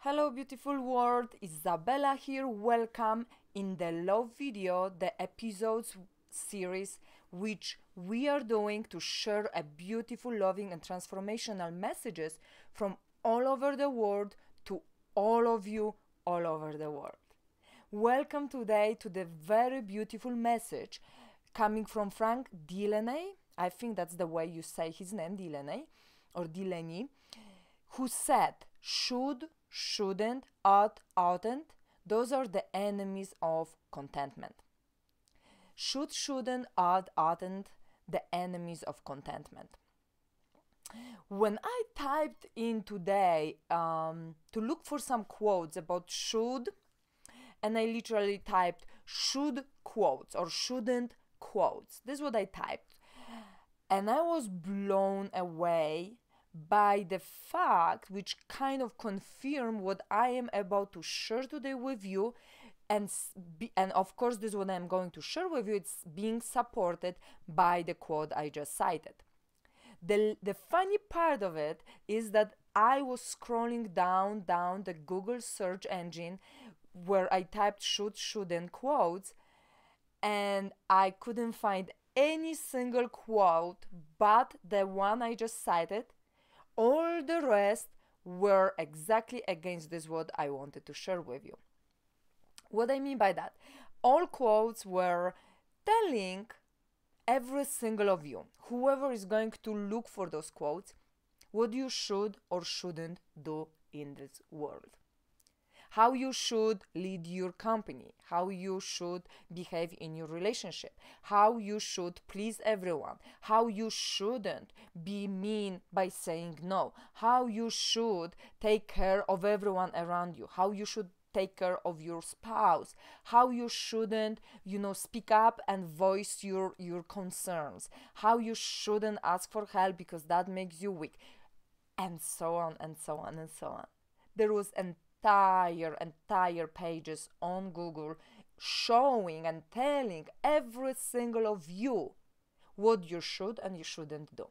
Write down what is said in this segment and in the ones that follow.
Hello beautiful world, Isabella here. Welcome in the love video, the episodes series which we are doing to share a beautiful, loving and transformational messages from all over the world to all of you all over the world. Welcome today to the very beautiful message coming from Frank Delaney. I think that's the way you say his name, Delaney or Delaney, who said, should, shouldn't, ought, oughtn't, those are the enemies of contentment. Should, shouldn't, ought, oughtn't, the enemies of contentment. When I typed in today to look for some quotes about should, and I literally typed should quotes or shouldn't quotes. This is what I typed. And I was blown away by the fact which kind of confirm what I am about to share today with you, and of course this is what I'm going to share with you. It's being supported by the quote I just cited. The funny part of it is that I was scrolling down the Google search engine where I typed should, shouldn't quotes, and I couldn't find any single quote but the one I just cited. All the rest were exactly against this what I wanted to share with you. What I mean by that, all quotes were telling every single of you, whoever is going to look for those quotes, what you should or shouldn't do in this world. How you should lead your company, how you should behave in your relationship, how you should please everyone, how you shouldn't be mean by saying no, how you should take care of everyone around you, how you should take care of your spouse, how you shouldn't, speak up and voice your concerns, how you shouldn't ask for help because that makes you weak, and so on and so on and so on. There was entire pages on Google showing and telling every single of you what you should and you shouldn't do.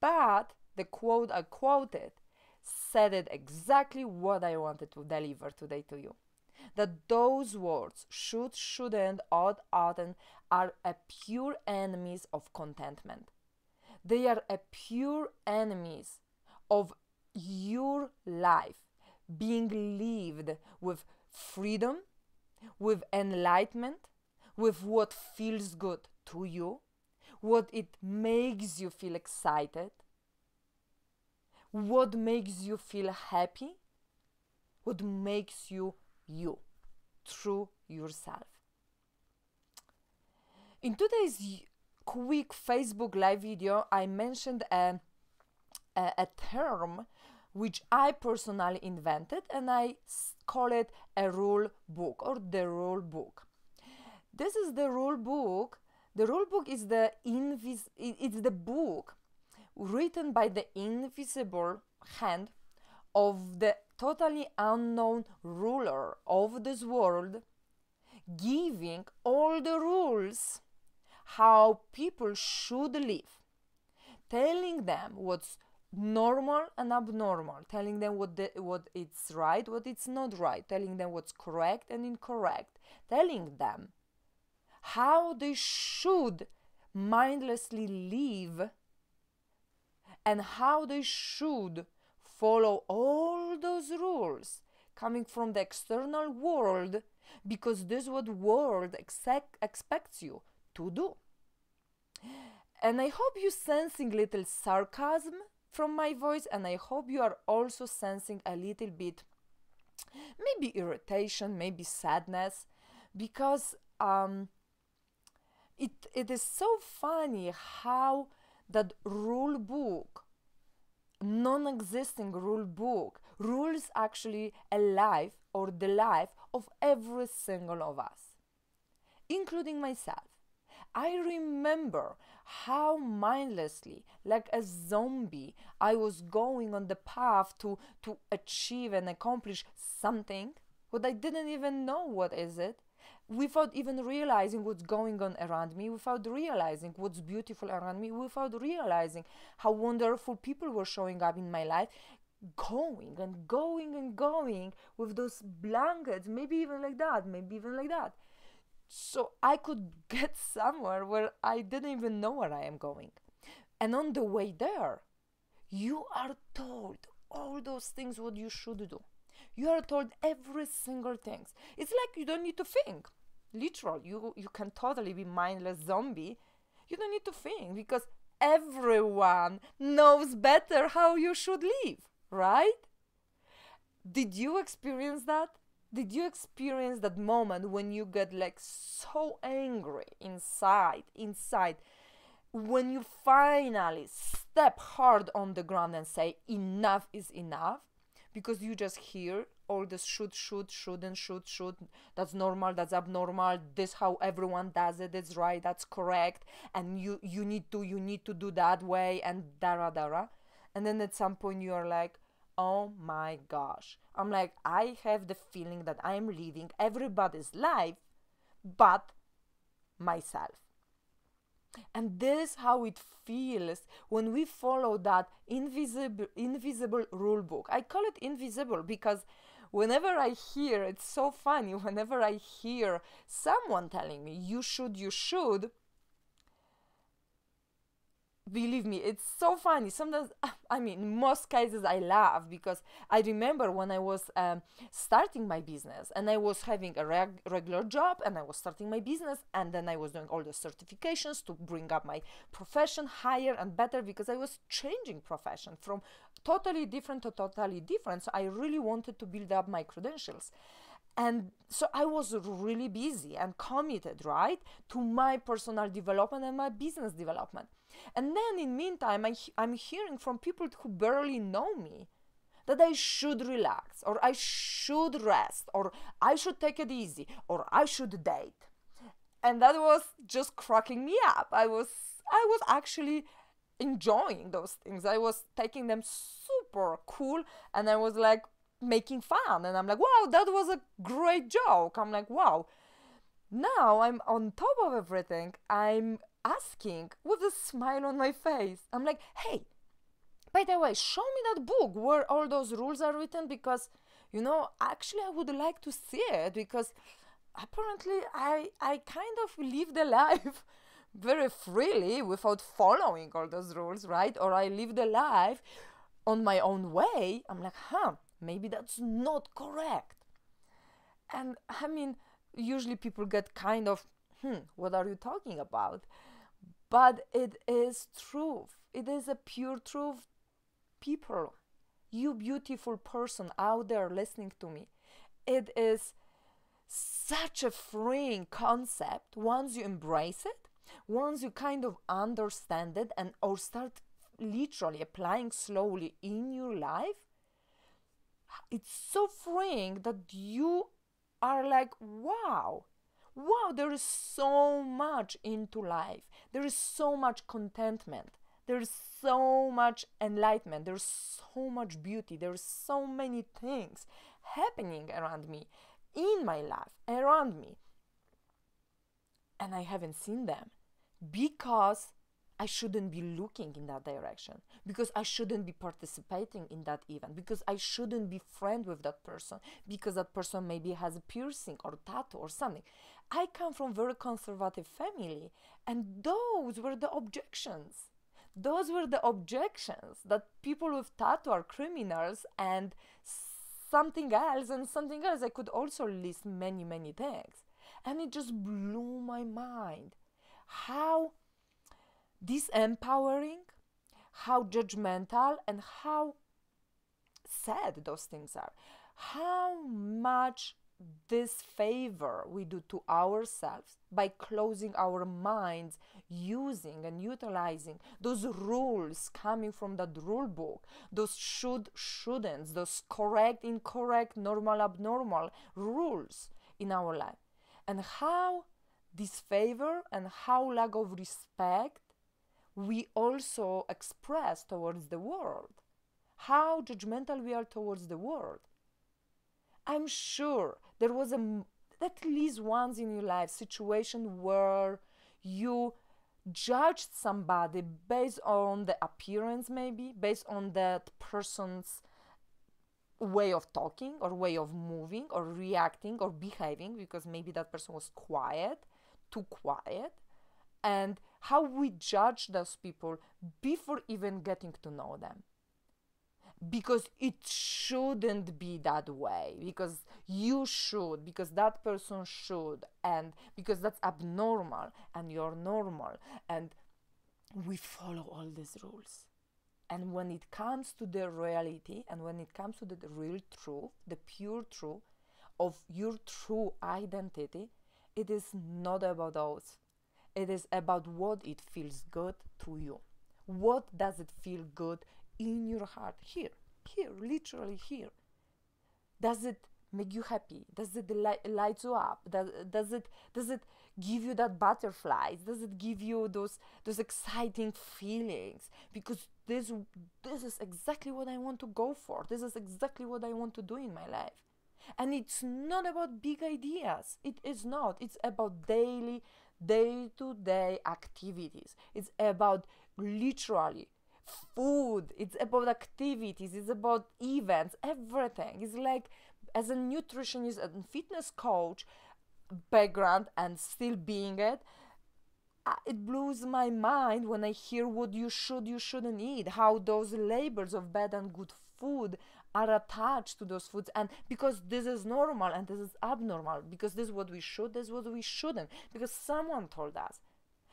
But the quote I quoted said it exactly what I wanted to deliver today to you. That those words, should, shouldn't, ought, oughtn't, are a pure enemies of contentment. They are a pure enemies of your life being lived with freedom, with enlightenment, with what feels good to you, what it makes you feel excited, what makes you feel happy, what makes you you, true yourself. In today's quick Facebook live video, I mentioned a term which I personally invented, and I call it a rule book or the rule book. This is the rule book. The rule book is it's the book written by the invisible hand of the totally unknown ruler of this world, giving all the rules how people should live, telling them what's normal and abnormal, telling them what it's right, what it's not right, telling them what's correct and incorrect, telling them how they should mindlessly live and how they should follow all those rules coming from the external world, because this is what the world expects you to do. And I hope you're sensing little sarcasm from my voice, and I hope you are also sensing a little bit maybe irritation, maybe sadness, because it is so funny how that rule book, non-existing rule book, rules actually a life or the life of every single of us, including myself. I remember how mindlessly, like a zombie, I was going on the path to achieve and accomplish something, what I didn't even know what is it, without even realizing what's going on around me, without realizing what's beautiful around me, without realizing how wonderful people were showing up in my life, going and going and going with those blankets, maybe even like that, maybe even like that. So I could get somewhere where I didn't even know where I am going. And on the way there, you are told all those things what you should do. You are told every single thing. It's like you don't need to think. Literal, you can totally be mindless zombie. You don't need to think because everyone knows better how you should live, right? Did you experience that? Did you experience that moment when you get like so angry inside, when you finally step hard on the ground and say enough is enough? Because you just hear all this shouldn't, should, that's normal, that's abnormal, this how everyone does it, it's right, that's correct, and you need to do that way, and dara. And then at some point you are like, oh my gosh. I'm like, I have the feeling that I'm living everybody's life but myself. And this how it feels when we follow that invisible rule book. I call it invisible because whenever I hear, it's so funny, whenever I hear someone telling me you should, believe me, it's so funny. Sometimes, I mean, in most cases I laugh because I remember when I was starting my business and I was having a regular job and I was starting my business and then I was doing all the certifications to bring up my profession higher and better because I was changing profession from totally different to totally different. So I really wanted to build up my credentials. And so I was really busy and committed, right, to my personal development and my business development. And then in meantime, I'm hearing from people who barely know me that I should relax, or I should rest, or I should take it easy, or I should date. And that was just cracking me up. I was actually enjoying those things. I was taking them super cool, and I was like making fun. And I'm like, wow, that was a great joke. I'm like, wow. Now I'm on top of everything. I'm asking with a smile on my face. I'm like, hey, by the way, show me that book where all those rules are written because, actually I would like to see it because apparently I kind of live the life very freely without following all those rules, right? Or I live the life on my own way. I'm like, maybe that's not correct. And I mean, usually people get kind of, what are you talking about? But it is truth. It is a pure truth. People, you beautiful person out there listening to me, it is such a freeing concept once you embrace it, once you kind of understand it and or start literally applying slowly in your life. It's so freeing that you are like, wow, there is so much into life. There is so much contentment. There is so much enlightenment. There's so much beauty. There's so many things happening around me, in my life, around me. And I haven't seen them because I shouldn't be looking in that direction, because I shouldn't be participating in that event, because I shouldn't be friends with that person, because that person maybe has a piercing or tattoo or something. I come from a very conservative family, and those were the objections. Those were the objections that people with tattoo are criminals and something else and something else. I could also list many, many things. And it just blew my mind how disempowering, how judgmental, and how sad those things are. How much disfavor we do to ourselves by closing our minds, using and utilizing those rules coming from that rule book, those shouldn'ts, those correct, incorrect, normal, abnormal rules in our life. And how disfavor and how lack of respect we also express towards the world. How judgmental we are towards the world. I'm sure there was at least once in your life situation where you judged somebody based on the appearance, maybe based on that person's way of talking or way of moving or reacting or behaving, because maybe that person was quiet, too quiet, and how we judge those people before even getting to know them. Because it shouldn't be that way, because you should, because that person should, and because that's abnormal and you're normal, and we follow all these rules. And when it comes to the reality, and when it comes to the real truth, the pure truth of your true identity, it is not about those. It is about what it feels good to you. What does it feel good in your heart? Here, literally here. Does it make you happy? Does it light you up? Does it give you that butterflies? Does it give you those exciting feelings? Because this is exactly what I want to go for. This is exactly what I want to do in my life. And it's not about big ideas. It is not. It's about day-to-day activities. It's about literally food. It's about activities. It's about events, everything. It's like, as a nutritionist and fitness coach background, and still being it, it blows my mind when I hear what you shouldn't eat, how those labels of bad and good food are attached to those foods. And because this is normal and this is abnormal, because this is what we should, this is what we shouldn't, because someone told us.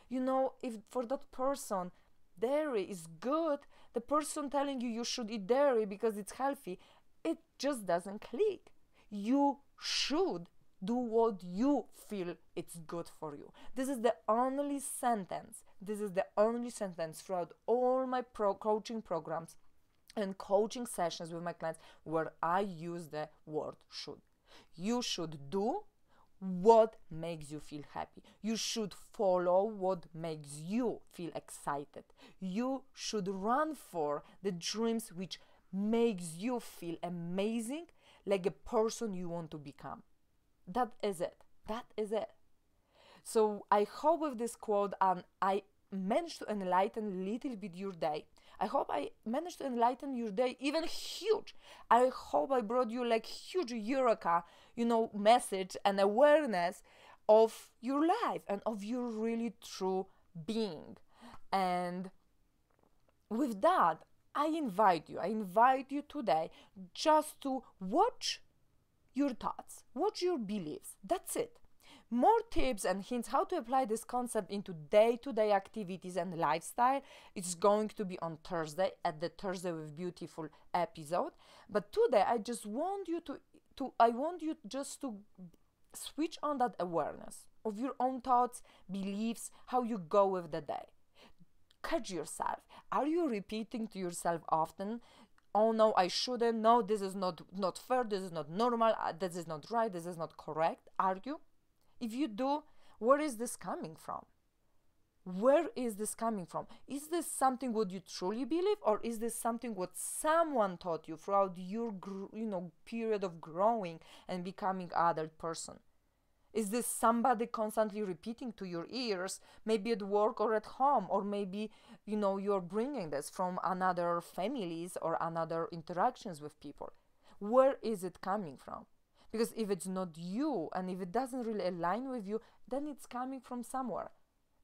If for that person dairy is good, the person telling you should eat dairy because it's healthy, it just doesn't click. You should do what you feel it's good for you. This is the only sentence throughout all my coaching programs and coaching sessions with my clients where I use the word should. You should do what makes you feel happy. You should follow what makes you feel excited. You should run for the dreams which makes you feel amazing, like a person you want to become. That is it. So I hope with this quote, I managed to enlighten a little bit your day. I hope I managed to enlighten your day even huge. I hope I brought you like huge eureka, message and awareness of your life and of your really true being. And with that, I invite you today just to watch your thoughts, watch your beliefs. That's it. More tips and hints how to apply this concept into day-to-day activities and lifestyle. It's going to be on Thursday at the Thursday with Beautiful episode. But today I just want you to switch on that awareness of your own thoughts, beliefs, how you go with the day. Catch yourself. Are you repeating to yourself often, oh no, I shouldn't, no, this is not fair, this is not normal, this is not right, this is not correct? Are you? If you do, where is this coming from? Is this something what you truly believe, or is this something what someone taught you throughout your period of growing and becoming adult person? Is this somebody constantly repeating to your ears, maybe at work or at home, or maybe, you're bringing this from another families or another interactions with people? Where is it coming from? Because if it's not you, and if it doesn't really align with you, then it's coming from somewhere.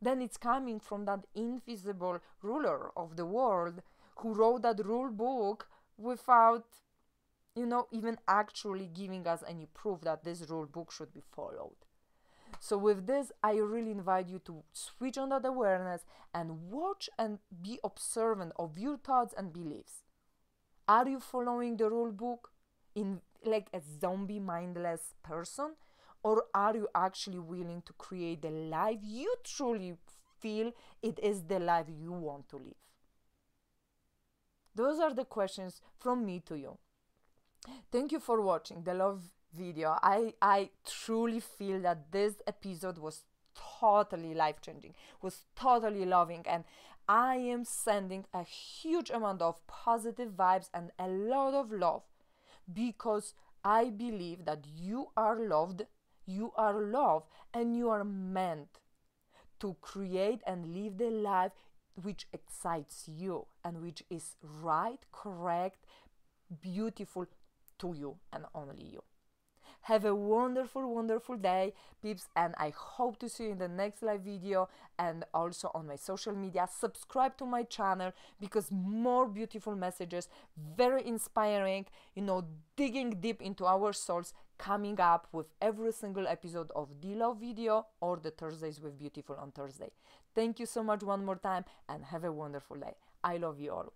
Then it's coming from that invisible ruler of the world who wrote that rule book without, even actually giving us any proof that this rule book should be followed. So with this, I really invite you to switch on that awareness and watch and be observant of your thoughts and beliefs. Are you following the rule book in like a zombie mindless person, or are you actually willing to create the life you truly feel it is the life you want to live? Those are the questions from me to you. Thank you for watching the love video. I truly feel that this episode was totally life-changing, was totally loving, and I am sending a huge amount of positive vibes and a lot of love, because I believe that you are loved, and you are meant to create and live the life which excites you and which is right, correct, beautiful to you and only you. Have a wonderful, wonderful day, peeps, and I hope to see you in the next live video and also on my social media. Subscribe to my channel because more beautiful messages, very inspiring, digging deep into our souls, coming up with every single episode of the Love video or the Thursdays with Beautiful on Thursday. Thank you so much one more time and have a wonderful day. I love you all.